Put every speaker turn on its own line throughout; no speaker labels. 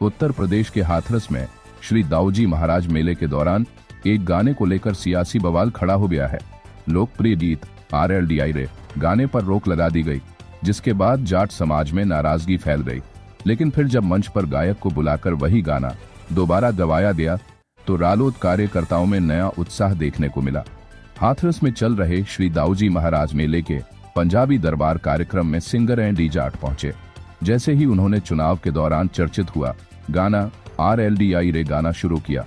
उत्तर प्रदेश के हाथरस में श्री दाऊजी महाराज मेले के दौरान एक गाने को लेकर सियासी बवाल खड़ा हो गया है। लोकप्रिय गीत RLDI रे गाने पर रोक लगा दी गई, जिसके बाद जाट समाज में नाराजगी फैल गई। लेकिन फिर जब मंच पर गायक को बुलाकर वही गाना दोबारा गवाया गया तो रालोद कार्यकर्ताओं में नया उत्साह देखने को मिला। हाथरस में चल रहे श्री दाऊजी महाराज मेले के पंजाबी दरबार कार्यक्रम में सिंगर एंडी जाट पहुंचे। जैसे ही उन्होंने चुनाव के दौरान चर्चित हुआ गाना RLDI रे गाना शुरू किया,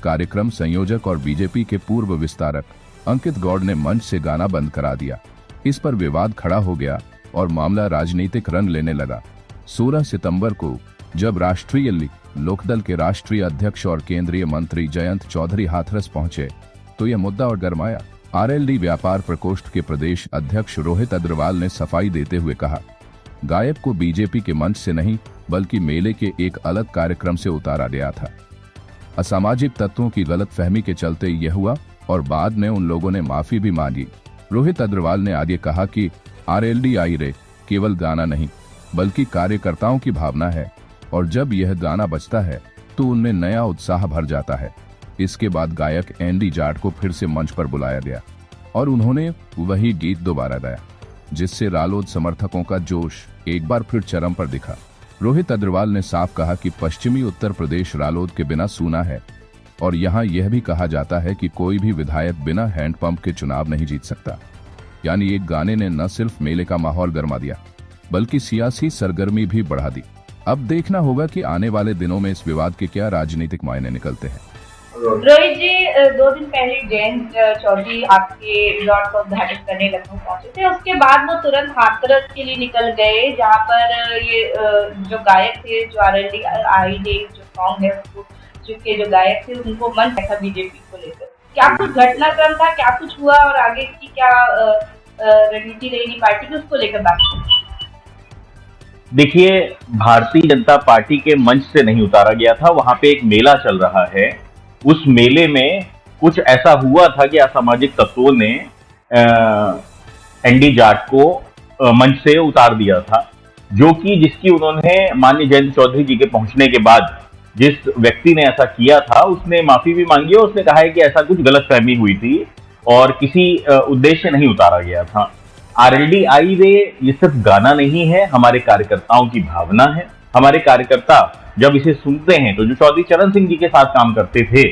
कार्यक्रम संयोजक और बीजेपी के पूर्व विस्तारक अंकित गौड़ ने मंच से गाना बंद करा दिया। इस पर विवाद खड़ा हो गया और मामला राजनीतिक रंग लेने लगा। 16 सितंबर को जब राष्ट्रीय लोकदल के राष्ट्रीय अध्यक्ष और केंद्रीय मंत्री जयंत चौधरी हाथरस पहुंचे तो यह मुद्दा और गरमाया। RLD व्यापार प्रकोष्ठ के प्रदेश अध्यक्ष रोहित अग्रवाल ने सफाई देते हुए कहा, गायक को बीजेपी के मंच से नहीं बल्कि मेले के एक अलग कार्यक्रम से उतारा गया था। असामाजिक तत्वों की गलतफहमी के चलते यह हुआ और बाद में उन लोगों ने माफी भी मांगी। रोहित अग्रवाल ने आगे कहा कि RLDI रे केवल गाना नहीं बल्कि कार्यकर्ताओं की भावना है और जब यह गाना बजता है तो उनमें नया उत्साह भर जाता है। इसके बाद गायक एंडी जाट को फिर से मंच पर बुलाया गया और उन्होंने वही गीत दोबारा गाया, जिससे रालोद समर्थकों का जोश एक बार फिर चरम पर दिखा। रोहित अग्रवाल ने साफ कहा कि पश्चिमी उत्तर प्रदेश रालोद के बिना सूना है और यहाँ यह भी कहा जाता है कि कोई भी विधायक बिना हैंडपंप के चुनाव नहीं जीत सकता। यानी एक गाने ने न सिर्फ मेले का माहौल गर्मा दिया बल्कि सियासी सरगर्मी भी बढ़ा दी। अब देखना होगा कि आने वाले दिनों में इस विवाद के क्या राजनीतिक मायने निकलते हैं।
रोहित जी, 2 दिन पहले जयंत चौधरी आपके रिजॉर्ट का उद्घाटन करने लखनऊ पहुंचे थे। उसके बाद वो तुरंत हाथरस के लिए निकल गए, जहां पर ये जो गायक थे, जो RLDI रे जो सॉन्ग है उसको जो गायक थे उनको मन था बीजेपी को लेकर। क्या कुछ घटनाक्रम था, क्या कुछ हुआ और आगे की क्या रणनीति रहेगी पार्टी की, उसको लेकर बात।
देखिए, भारतीय जनता पार्टी के मंच से नहीं उतारा गया था। वहां पे एक मेला चल रहा है, उस मेले में कुछ ऐसा हुआ था कि असामाजिक तत्वों ने एंडी जाट को मंच से उतार दिया था, जिसकी उन्होंने माननीय जयंत चौधरी जी के पहुंचने के बाद जिस व्यक्ति ने ऐसा किया था उसने माफी भी मांगी और उसने कहा है कि ऐसा कुछ गलतफहमी हुई थी और किसी उद्देश्य से नहीं उतारा गया था। RLDI रे ये सिर्फ गाना नहीं है, हमारे कार्यकर्ताओं की भावना है। हमारे कार्यकर्ता जब इसे सुनते हैं तो जो चौधरी चरण सिंह जी के साथ काम करते थे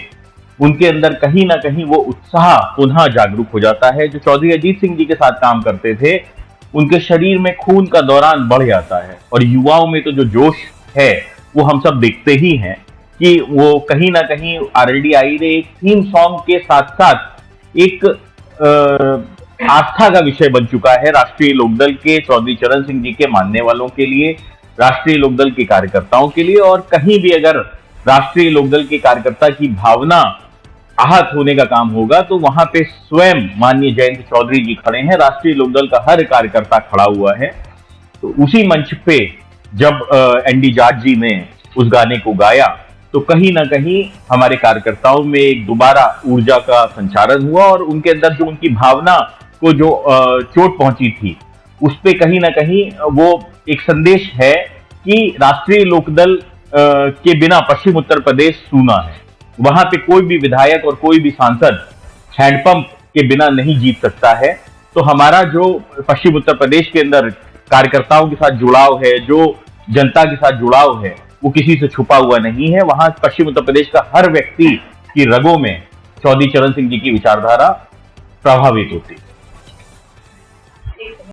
उनके अंदर कहीं ना कहीं वो उत्साह पुनः जागरूक हो जाता है। जो चौधरी अजीत सिंह जी के साथ काम करते थे उनके शरीर में खून का दौरान बढ़ जाता है और युवाओं में तो जो जोश है वो हम सब देखते ही हैं कि वो कहीं ना कहीं RLDI रे एक थीम सॉन्ग के साथ साथ एक आस्था का विषय बन चुका है राष्ट्रीय लोकदल के चौधरी चरण सिंह जी के मानने वालों के लिए, राष्ट्रीय लोकदल के कार्यकर्ताओं के लिए। और कहीं भी अगर राष्ट्रीय लोकदल के कार्यकर्ता की भावना आहत होने का काम होगा तो वहां पे स्वयं माननीय जयंत चौधरी जी खड़े हैं, राष्ट्रीय लोकदल का हर कार्यकर्ता खड़ा हुआ है। तो उसी मंच पे जब एंडी जाट जी ने उस गाने को गाया तो कहीं ना कहीं हमारे कार्यकर्ताओं में एक दोबारा ऊर्जा का संचारण हुआ और उनके अंदर जो उनकी भावना को जो चोट पहुंची थी उस पे कहीं ना कहीं वो एक संदेश है कि राष्ट्रीय लोकदल के बिना पश्चिम उत्तर प्रदेश सूना है। वहां पे कोई भी विधायक और कोई भी सांसद हैंडपंप के बिना नहीं जीत सकता है। तो हमारा जो पश्चिम उत्तर प्रदेश के अंदर कार्यकर्ताओं के साथ जुड़ाव है, जो जनता के साथ जुड़ाव है, वो किसी से छुपा हुआ नहीं है। वहां पश्चिम उत्तर प्रदेश का हर व्यक्ति की रगों में चौधरी चरण सिंह जी की विचारधारा प्रभावित होती है।